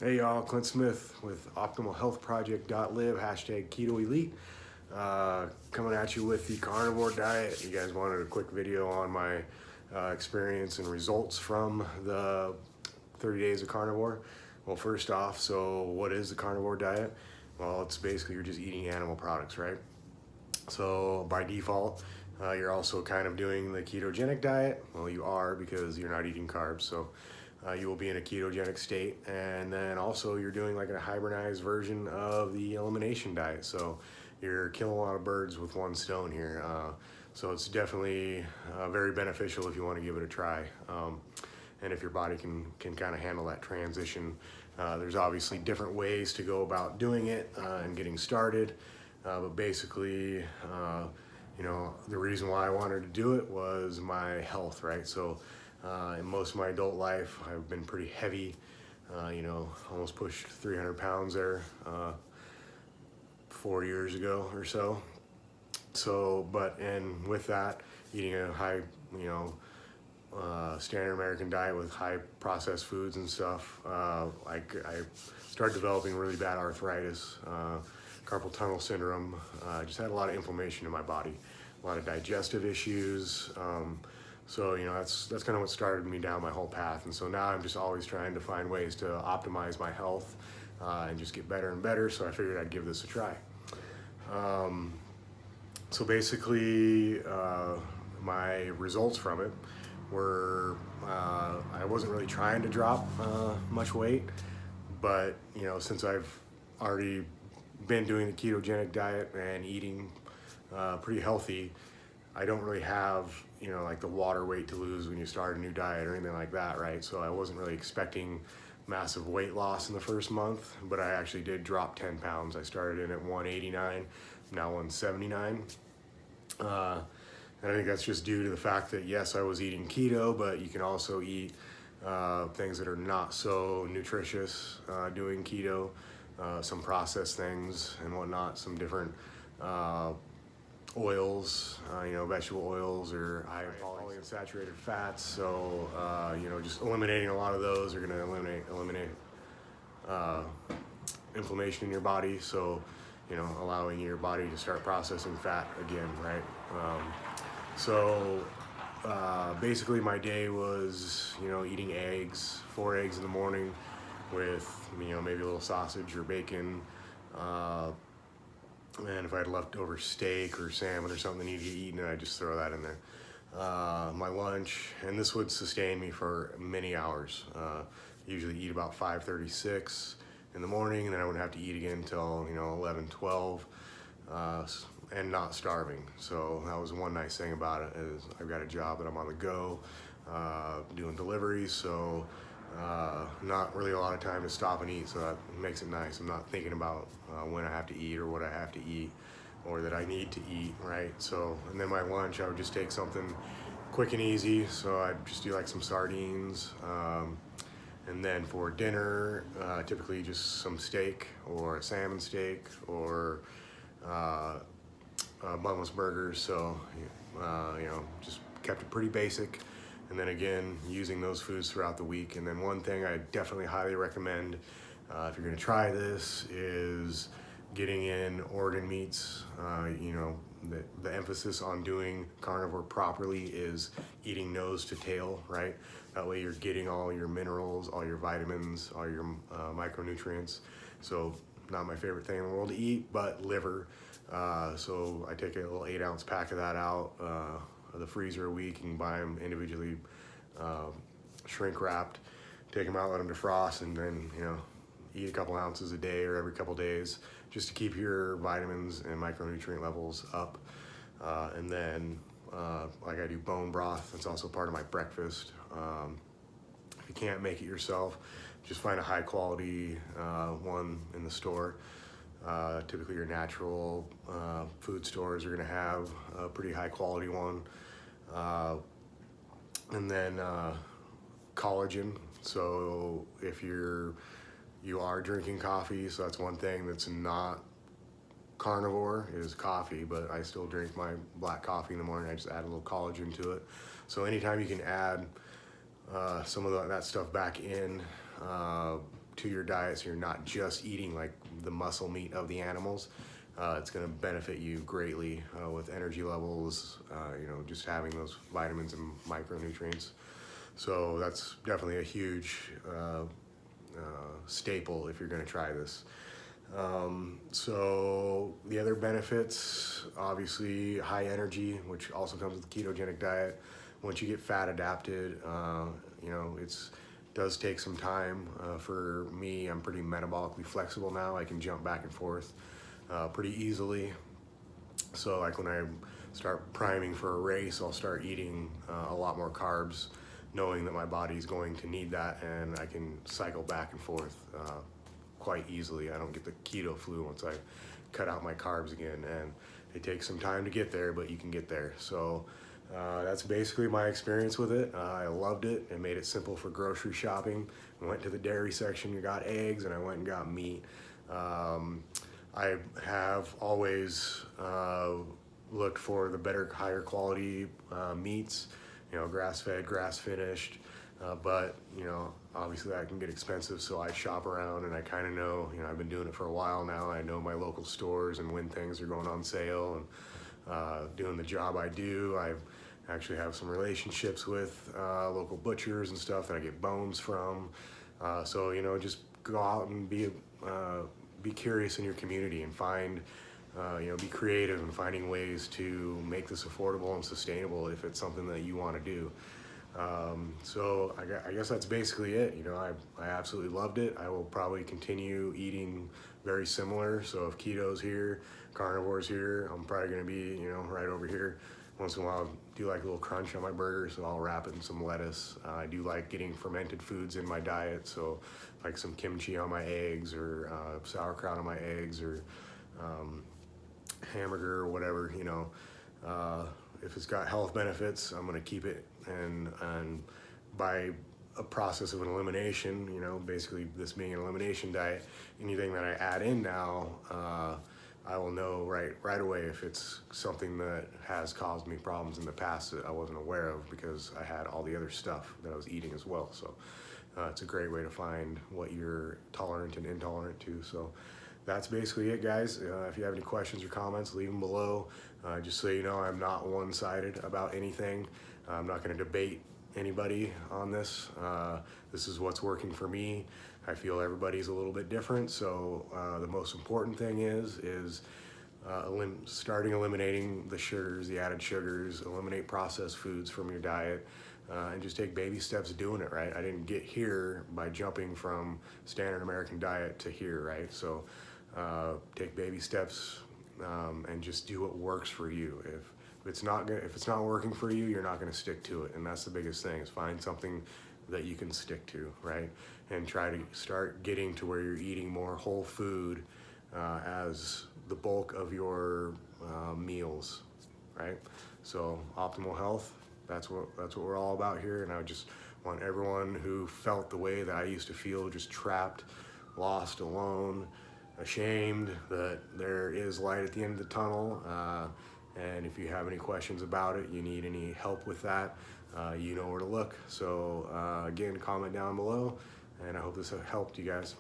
Hey y'all, Clint Smith with OptimalHealthProject.live, hashtag Keto Elite. Coming at you with the carnivore diet. You guys wanted a quick video on my experience and results from the 30 days of carnivore. Well, first off, so what is the carnivore diet? Well, it's basically you're just eating animal products, right? So by default, you're also kind of doing the ketogenic diet. Well, you are because you're not eating carbs. So you will be in a ketogenic state. And then also you're doing like a hybridized version of the elimination diet. So you're killing a lot of birds with one stone here. So it's definitely very beneficial if you want to give it a try. And if your body can kind of handle that transition. There's obviously different ways to go about doing it and getting started. But basically, the reason why I wanted to do it was my health, right? So in most of my adult life, I've been pretty heavy, almost pushed 300 pounds there 4 years ago or so. And with that, eating a high, standard American diet with high processed foods and stuff, I started developing really bad arthritis, carpal tunnel syndrome. I just had a lot of inflammation in my body, a lot of digestive issues. So that's kind of what started me down my whole path. And so now I'm just always trying to find ways to optimize my health and just get better and better. So I figured I'd give this a try. So basically, my results from it were I wasn't really trying to drop much weight, but since I've already been doing the ketogenic diet and eating pretty healthy, I don't really have like the water weight to lose when you start a new diet or anything like that, right? So I wasn't really expecting massive weight loss in the first month, but I actually did drop 10 pounds. I started in at 189, now 179. And I think that's just due to the fact that yes, I was eating keto, but you can also eat things that are not so nutritious doing keto, some processed things and whatnot, some different oils, vegetable oils or high polyunsaturated fats. So, just eliminating a lot of those are going to eliminate inflammation in your body. So, allowing your body to start processing fat again, right? So basically my day was, eating eggs, 4 eggs in the morning with, maybe a little sausage or bacon. And if I had leftover steak or salmon or something that needed to get eaten, I'd just throw that in there. My lunch, and this would sustain me for many hours. Usually eat about 5:36 in the morning, and then I wouldn't have to eat again until 11, 12, and not starving. So that was one nice thing about it, is I've got a job that I'm on the go, doing deliveries, so not really a lot of time to stop and eat, so that makes it nice. I'm not thinking about when I have to eat or what I have to eat or that I need to eat, right? So, and then my lunch, I would just take something quick and easy, so I'd just do like some sardines, and then for dinner, typically just some steak or a salmon steak or bunless burgers. So, just kept it pretty basic. And then again, using those foods throughout the week. And then one thing I definitely highly recommend if you're gonna try this is getting in organ meats. The emphasis on doing carnivore properly is eating nose to tail, right? That way you're getting all your minerals, all your vitamins, all your micronutrients. So not my favorite thing in the world to eat, but liver. So I take a little 8-ounce pack of that out of the freezer a week. You can buy them individually shrink wrapped, take them out, let them defrost, and then eat a couple ounces a day or every couple days just to keep your vitamins and micronutrient levels up. And then like I do bone broth, that's also part of my breakfast. If you can't make it yourself, just find a high quality one in the store. Typically your natural food stores are gonna have a pretty high quality one. And then collagen. So if you are drinking coffee, so that's one thing that's not carnivore is coffee, but I still drink my black coffee in the morning. I just add a little collagen to it. So anytime you can add some of that stuff back in to your diet, so you're not just eating like the muscle meat of the animals. It's going to benefit you greatly with energy levels, just having those vitamins and micronutrients. So that's definitely a huge staple if you're going to try this. So the other benefits, obviously high energy, which also comes with the ketogenic diet. Once you get fat adapted, it's does take some time. For me, I'm pretty metabolically flexible now. I can jump back and forth pretty easily. So like when I start priming for a race, I'll start eating a lot more carbs, knowing that my body's going to need that, and I can cycle back and forth quite easily. I don't get the keto flu once I cut out my carbs again, and it takes some time to get there, but you can get there. So that's basically my experience with it. I loved it. It made it simple for grocery shopping. I went to the dairy section and got eggs, and I went and got meat. I have always looked for the better, higher quality meats, grass-fed, grass-finished, but obviously that can get expensive, so I shop around and I kind of know, I've been doing it for a while now. I know my local stores and when things are going on sale, and doing the job I do. I actually have some relationships with local butchers and stuff that I get bones from. So just go out and be curious in your community and find, be creative in finding ways to make this affordable and sustainable if it's something that you want to do. So I guess that's basically it. I absolutely loved it. I will probably continue eating very similar. So if keto's here, carnivore's here, I'm probably going to be, right over here. Once in a while, I do like a little crunch on my burger, so I'll wrap it in some lettuce. I do like getting fermented foods in my diet, so like some kimchi on my eggs, or sauerkraut on my eggs, or hamburger or whatever. If it's got health benefits, I'm going to keep it. And by a process of an elimination, basically this being an elimination diet, anything that I add in now, I will know right away if it's something that has caused me problems in the past that I wasn't aware of, because I had all the other stuff that I was eating as well. So it's a great way to find what you're tolerant and intolerant to. So that's basically it, guys. If you have any questions or comments, leave them below. Just so you know, I'm not one-sided about anything. I'm not going to debate anybody on this. This is what's working for me. I feel everybody's a little bit different, so the most important thing is starting eliminating the sugars, the added sugars, eliminate processed foods from your diet, and just take baby steps doing it, right? I didn't get here by jumping from standard American diet to here, right? So take baby steps and just do what works for you. If it's not working for you, you're not going to stick to it, and that's the biggest thing, is find something that you can stick to, right? And try to start getting to where you're eating more whole food as the bulk of your meals, right? So optimal health, that's what we're all about here. And I just want everyone who felt the way that I used to feel, just trapped, lost, alone, ashamed, that there is light at the end of the tunnel. And if you have any questions about it, you need any help with that, you know where to look. So again, comment down below, and I hope this helped you guys.